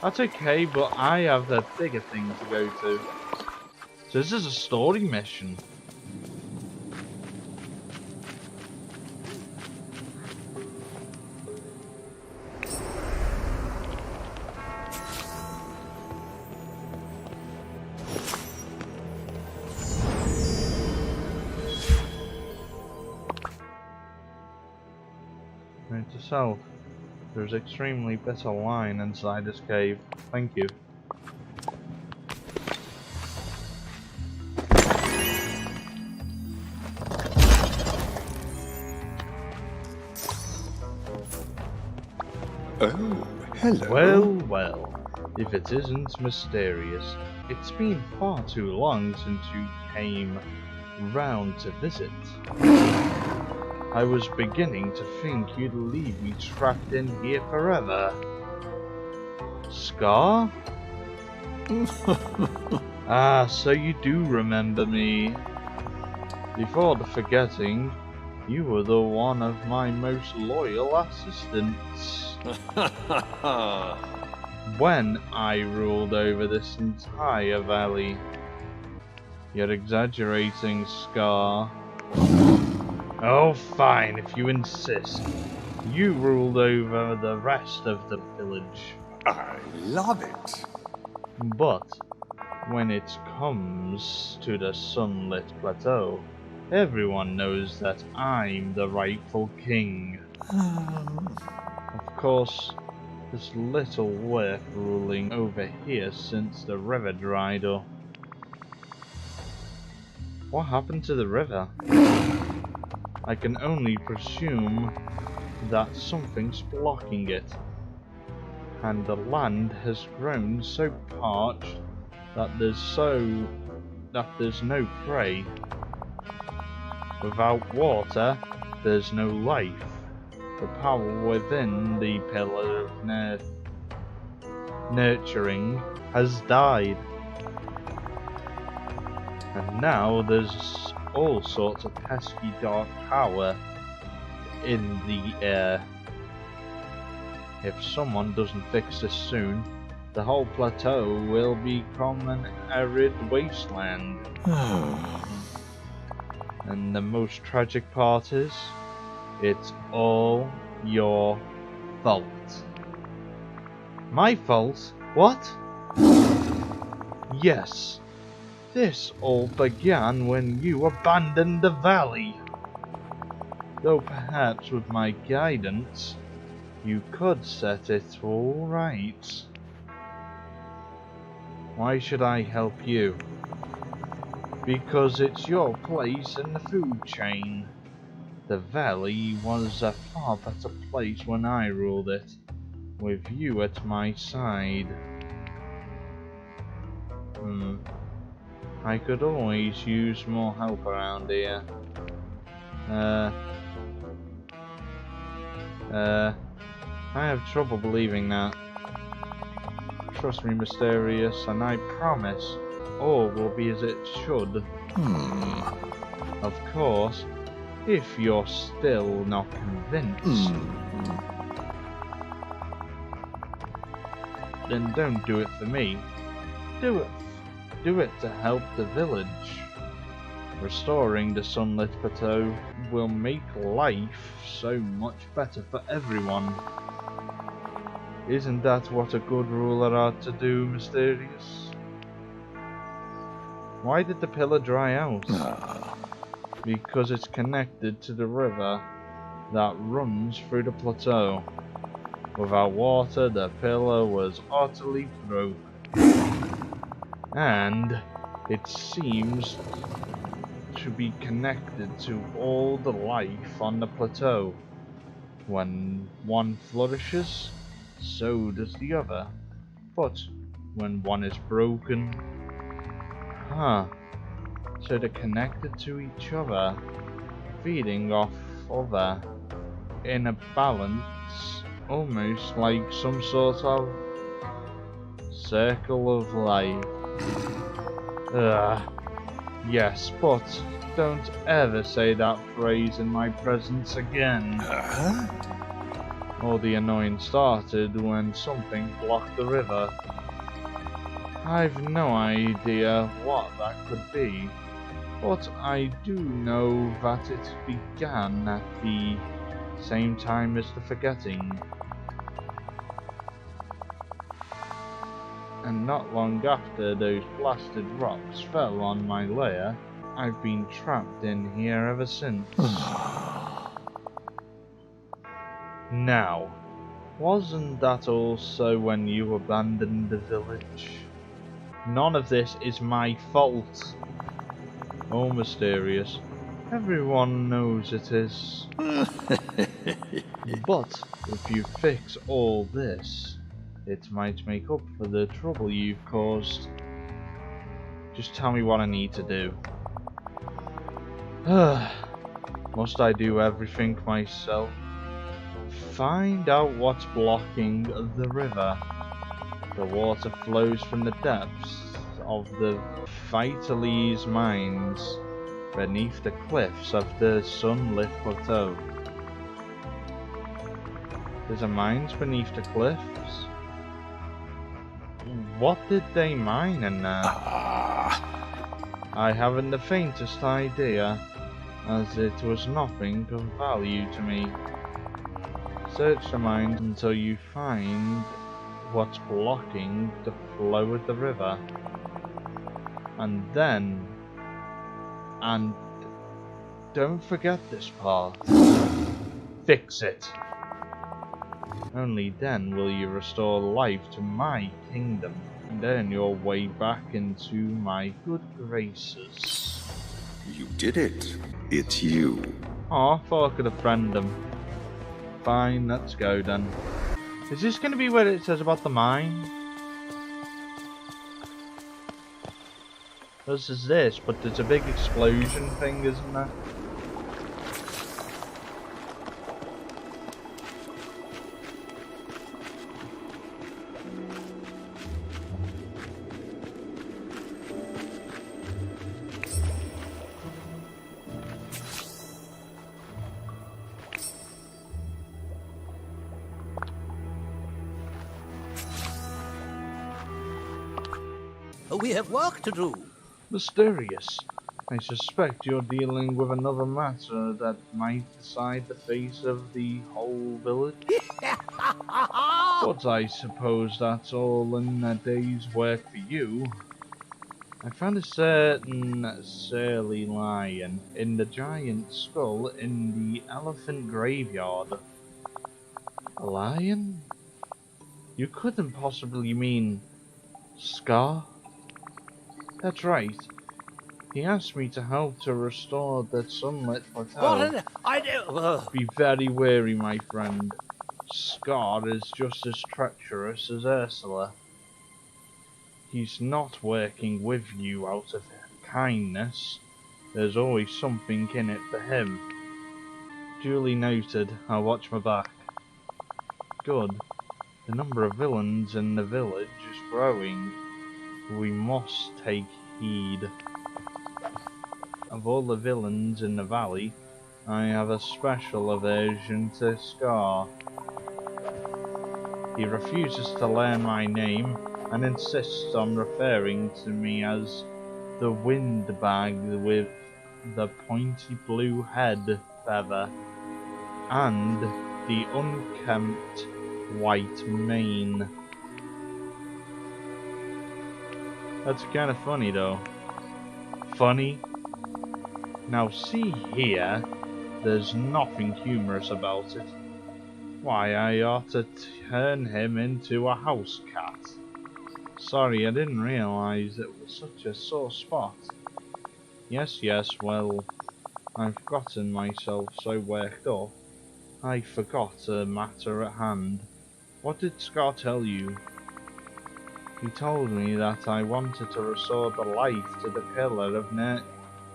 That's okay, but I have the bigger thing to go to. So this is a story mission. Note to self. There's extremely bitter wine inside this cave. Thank you. Oh, hello. Well, well. If it isn't mysterious, it's been far too long since you came round to visit. I was beginning to think you'd leave me trapped in here forever. Scar? Ah, so you do remember me. Before the forgetting, you were the one of my most loyal assistants. When I ruled over this entire valley. You're exaggerating, Scar. Oh, fine, if you insist. You ruled over the rest of the village. I love it. But when it comes to the sunlit plateau, everyone knows that I'm the rightful king. Of course, there's little worth ruling over here since the river dried up. What happened to the river? I can only presume that something's blocking it, and the land has grown so parched that there's no prey. Without water, there's no life. The power within the pillar of nurturing has died. And now there's all sorts of pesky dark power in the air. If someone doesn't fix this soon, the whole plateau will become an arid wasteland. And the most tragic part is, it's all your fault. My fault? What? Yes. This all began when you abandoned the valley. Though perhaps with my guidance, you could set it all right. Why should I help you? Because it's your place in the food chain. The valley was a far better place when I ruled it, with you at my side. I could always use more help around here. I have trouble believing that. Trust me, Mysterious, and I promise all will be as it should. Of course, if you're still not convinced, then don't do it for me. Do it to help the village. Restoring the sunlit plateau will make life so much better for everyone. Isn't that what a good ruler ought to do, Mysterious? Why did the pillar dry out? Because it's connected to the river that runs through the plateau. Without water, the pillar was utterly broken. And it seems to be connected to all the life on the plateau. When one flourishes, so does the other. But when one is broken, so they're connected to each other, feeding off other in a balance, almost like some sort of circle of life. Yes, but don't ever say that phrase in my presence again. All the annoying started when something blocked the river. I've no idea what that could be, but I do know that it began at the same time as the forgetting. And not long after those blasted rocks fell on my lair, I've been trapped in here ever since. Now, wasn't that also when you abandoned the village? None of this is my fault. Oh, mysterious. Everyone knows it is. But if you fix all this, it might make up for the trouble you've caused. Just tell me what I need to do. Must I do everything myself? Find out what's blocking the river. The water flows from the depths of the Vitalese mines beneath the cliffs of the sunlit plateau. There's a mines beneath the cliffs? What did they mine in there? I haven't the faintest idea, as it was nothing of value to me. Search the mines until you find what's blocking the flow of the river. And don't forget this part. Fix it. Only then will you restore life to my kingdom and earn your way back into my good graces. You did it. It's you. Aw, thought I could have friended him. Fine, let's go then. Is this going to be where it says about the mine? This is this, but there's a big explosion thing, isn't there? We have work to do. Mysterious. I suspect you're dealing with another matter that might decide the fate of the whole village. But I suppose that's all in a day's work for you. I found a certain surly lion in the giant skull in the elephant graveyard. A lion? You couldn't possibly mean Scar? That's right. He asked me to help to restore the sunlit plateau. What an idea! Be very wary, my friend. Scar is just as treacherous as Ursula. He's not working with you out of kindness. There's always something in it for him. Duly noted. I'll watch my back. Good. The number of villains in the village is growing. We must take heed. Of all the villains in the valley, I have a special aversion to Scar. He refuses to learn my name and insists on referring to me as the windbag with the pointy blue head feather and the unkempt white mane. That's kind of funny though. Funny? Now see here, there's nothing humorous about it. Why, I ought to turn him into a house cat. Sorry, I didn't realise it was such a sore spot. Yes, well, I've gotten myself so worked up, I forgot a matter at hand. What did Scar tell you? He told me that I wanted to restore the life to the pillar of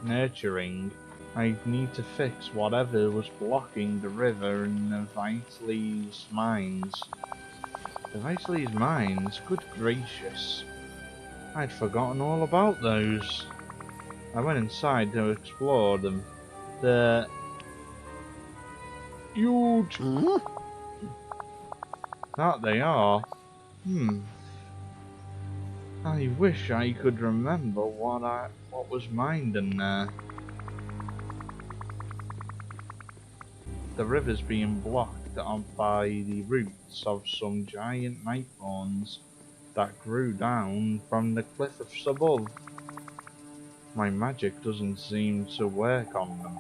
nurturing. I need to fix whatever was blocking the river in the Vitalese mines. The Vitalese mines? Good gracious. I'd forgotten all about those. I went inside to explore them. They're huge. That they are. I wish I could remember what was mined in there. The river's being blocked on by the roots of some giant night thorns that grew down from the cliff above. My magic doesn't seem to work on them.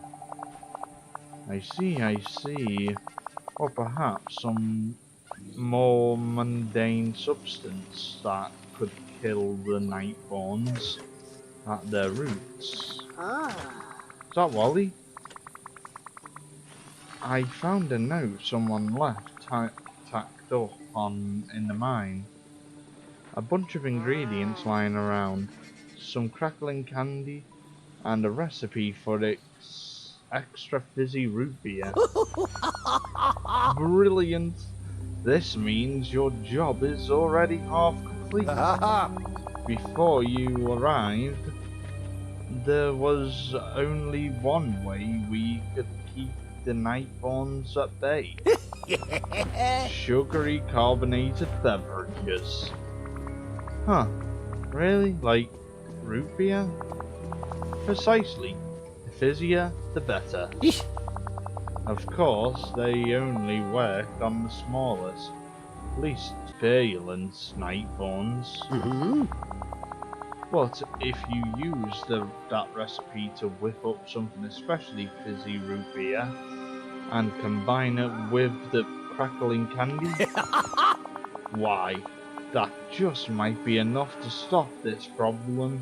I see. Or perhaps some more mundane substance that could kill the night thorns at their roots. Is that Wally? I found a note someone left tacked up in the mine. A bunch of ingredients lying around, some crackling candy, and a recipe for extra fizzy root beer. Brilliant! This means your job is already half complete. Before you arrived, there was only one way we could keep the night thorns at bay. Sugary carbonated beverages. Huh, really? Like root beer? Precisely. The fizzier, the better. Of course, they only worked on the smallest, least virulent night thorns. But if you use that recipe to whip up something especially fizzy root beer, and combine it with the crackling candy, why, that just might be enough to stop this problem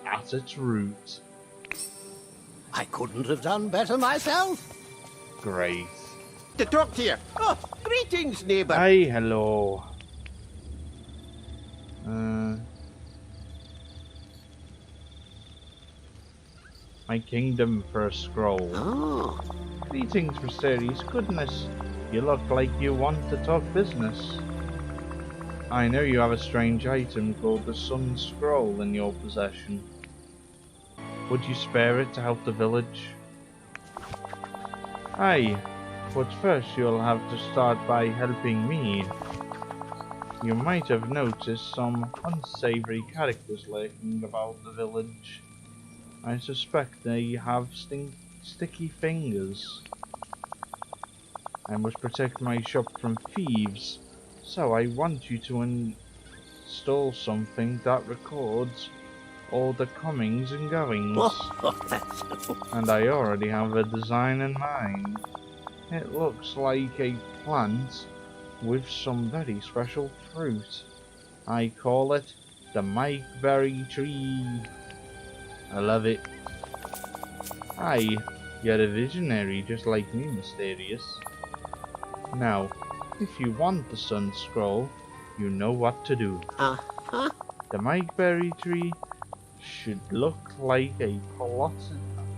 at its root. I couldn't have done better myself. Great. To talk to you. Oh, greetings, neighbour. Hey, hello. My kingdom for a scroll. Oh. Greetings, mysterious goodness. You look like you want to talk business. I know you have a strange item called the Sun Scroll in your possession. Would you spare it to help the village? Aye, but first you'll have to start by helping me. You might have noticed some unsavory characters lurking about the village. I suspect they have sticky fingers. I must protect my shop from thieves, so I want you to install something that records all the comings and goings. And I already have a design in mind. It looks like a plant with some very special fruit. I call it the Mikeberry tree. I love it. Aye, you're a visionary just like me, Mysterious. Now, if you want the Sun Scroll, you know what to do. The Mikeberry tree should look like a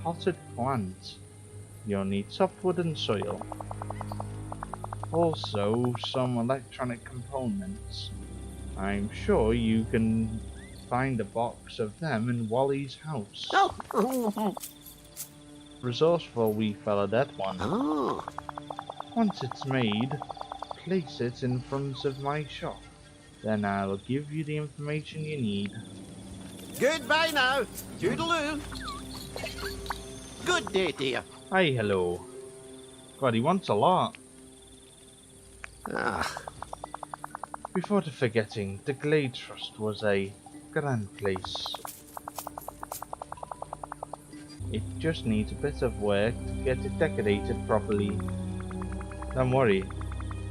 potted plant. You'll need softwood and soil. Also, some electronic components. I'm sure you can find a box of them in Wally's house. Resourceful wee fella, that one. Once it's made, place it in front of my shop. Then I'll give you the information you need. Goodbye now. Toodaloo. Good day to you. Hi, hello. God, he wants a lot. Before forgetting, the Glade Trust was a grand place. It just needs a bit of work to get it decorated properly. Don't worry,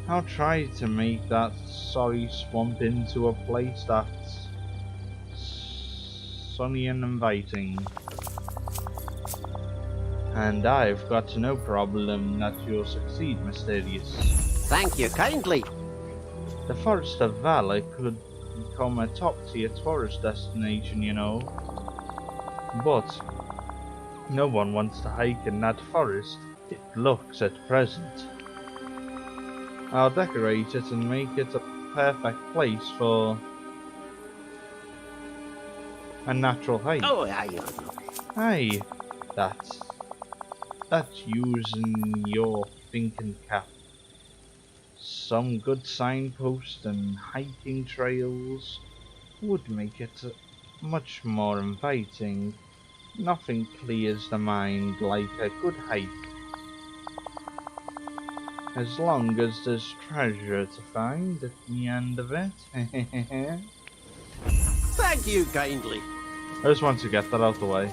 I'll try to make that sorry swamp into a place that's sunny and inviting. And I've got no problem that you'll succeed, Mysterious. Thank you kindly. The Forest of Valor could become a top-tier tourist destination, you know. But no one wants to hike in that forest, it looks at present. I'll decorate it and make it a perfect place for a natural hike. Oh, aye. Aye, that's using your thinking cap. Some good signposts and hiking trails would make it much more inviting. Nothing clears the mind like a good hike. As long as there's treasure to find at the end of it. Thank you kindly. I just want to get that out the way.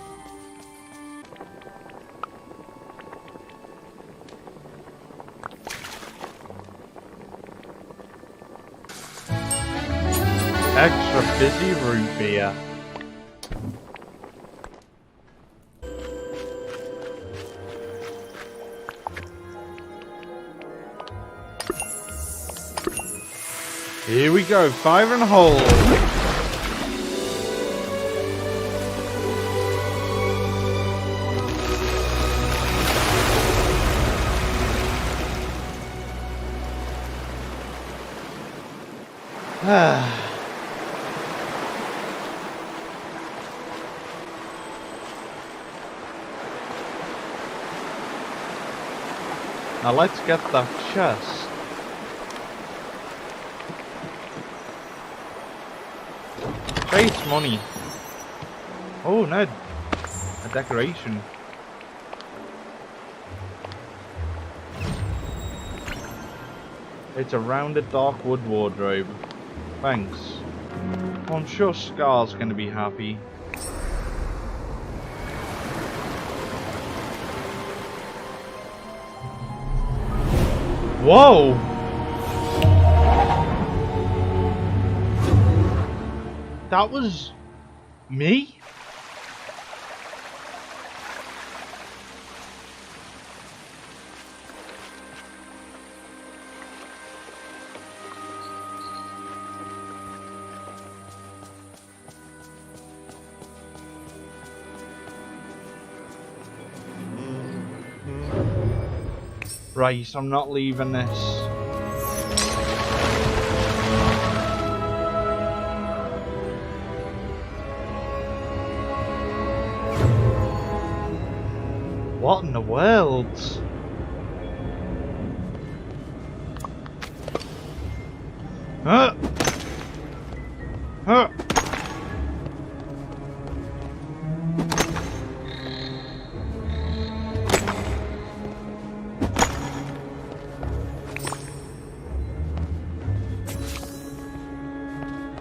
Extra fizzy root beer. Here we go, fire and hole. Now let's get that chest. Chase money. Oh no, a decoration. It's a rounded dark wood wardrobe. Thanks. I'm sure Scar's gonna be happy. Whoa! That was me? Right, I'm not leaving this. What in the world? Huh? Huh?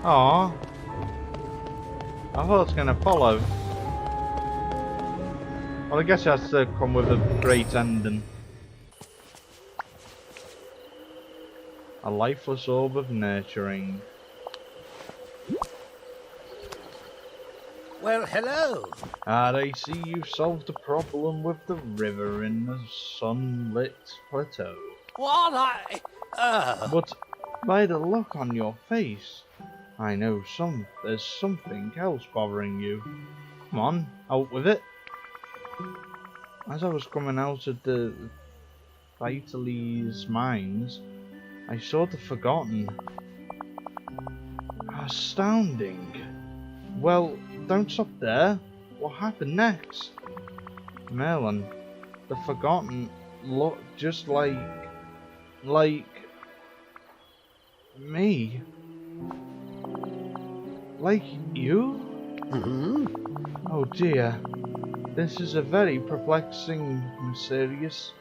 Aww. I thought it was gonna follow. Well, I guess it has to come with a great ending. A lifeless orb of nurturing. Well, hello. I see you've solved the problem with the river in the sunlit plateau. What But by the look on your face, I know there's something else bothering you. Come on, out with it. As I was coming out of the Vitali's mines, I saw the Forgotten. Astounding. Well, don't stop there. What happened next? Merlin, the Forgotten looked just like me. Like you? Oh dear. This is a very perplexing, mysterious.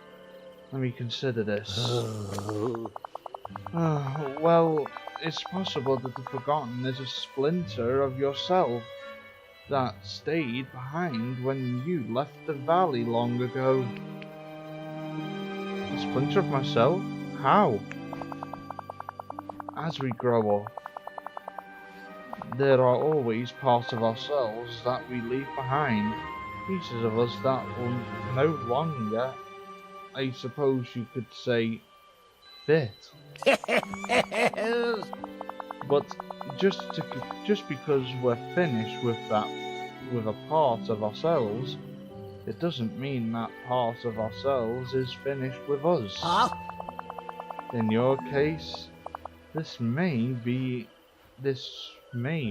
Let me consider this. Well, it's possible that the Forgotten is a splinter of yourself that stayed behind when you left the valley long ago. A splinter of myself? How? As we grow up, there are always parts of ourselves that we leave behind. Pieces of us that will no longer, I suppose you could say, fit. But just because we're finished with a part of ourselves, it doesn't mean that part of ourselves is finished with us. In your case, this may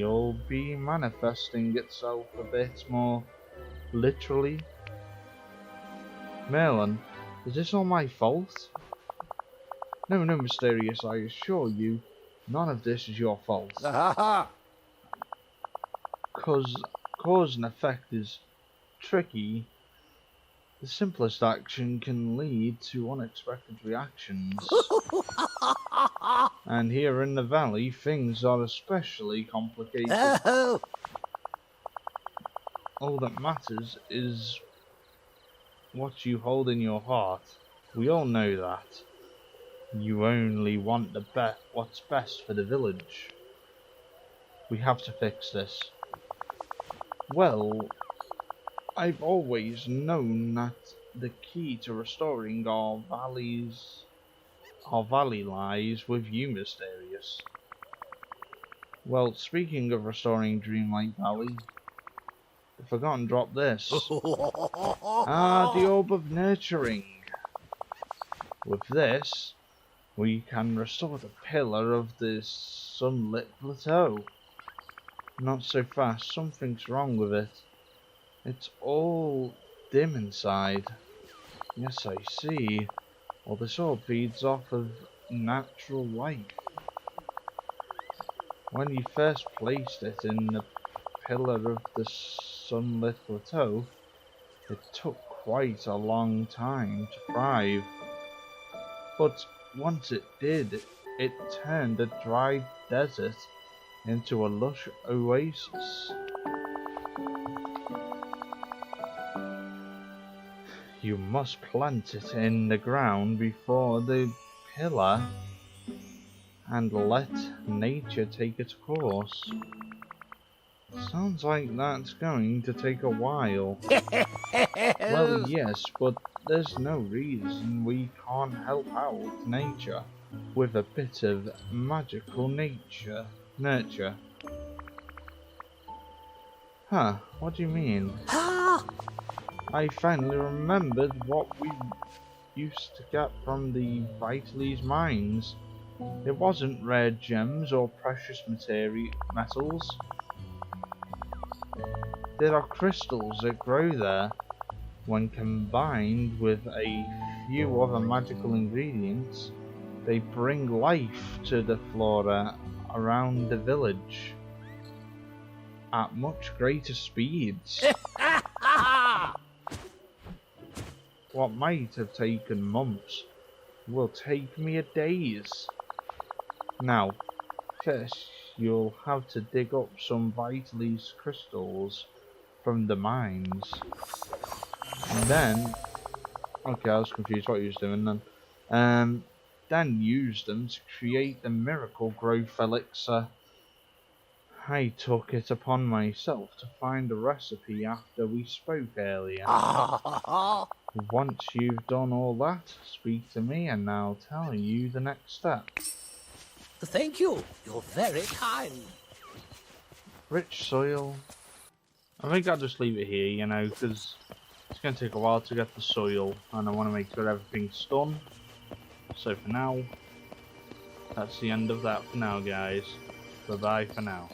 all be manifesting itself a bit more literally. Merlin, is this all my fault? No, no, Mysterious, I assure you, none of this is your fault. Ha! Cause and effect is tricky. The simplest action can lead to unexpected reactions. And here in the valley, things are especially complicated. Oh! All that matters is what you hold in your heart. We all know that. You only want what's best for the village. We have to fix this. Well, I've always known that the key to restoring our valley lies with you, Mysterious. Well, speaking of restoring Dreamlight Valley, the forgotten drop this. The Orb of Nurturing. With this, we can restore the pillar of this sunlit plateau. Not so fast, something's wrong with it. It's all dim inside. Yes, I see. Well, this orb feeds off of natural light. When you first placed it in the pillar of the sunlit plateau, it took quite a long time to thrive. But once it did, it turned a dry desert into a lush oasis. You must plant it in the ground before the pillar and let nature take its course. Sounds like that's going to take a while. Well, yes, but there's no reason we can't help out nature with a bit of magical nurture. Huh, what do you mean? I finally remembered what we used to get from the Vitali's mines. It wasn't rare gems or precious metals. There are crystals that grow there. When combined with a few other magical ingredients, they bring life to the flora around the village at much greater speeds. What might have taken months will take me days. Now, first you'll have to dig up some Vitali's crystals from the mines. And then, okay, I was confused what you was doing then. Then use them to create the miracle growth elixir. I took it upon myself to find a recipe after we spoke earlier. Once you've done all that, speak to me and I'll tell you the next step. Thank you. You're very kind. Rich soil. I think I'll just leave it here, you know, because it's going to take a while to get the soil and I want to make sure everything's done. So for now, that's the end of that for now, guys. Bye bye for now.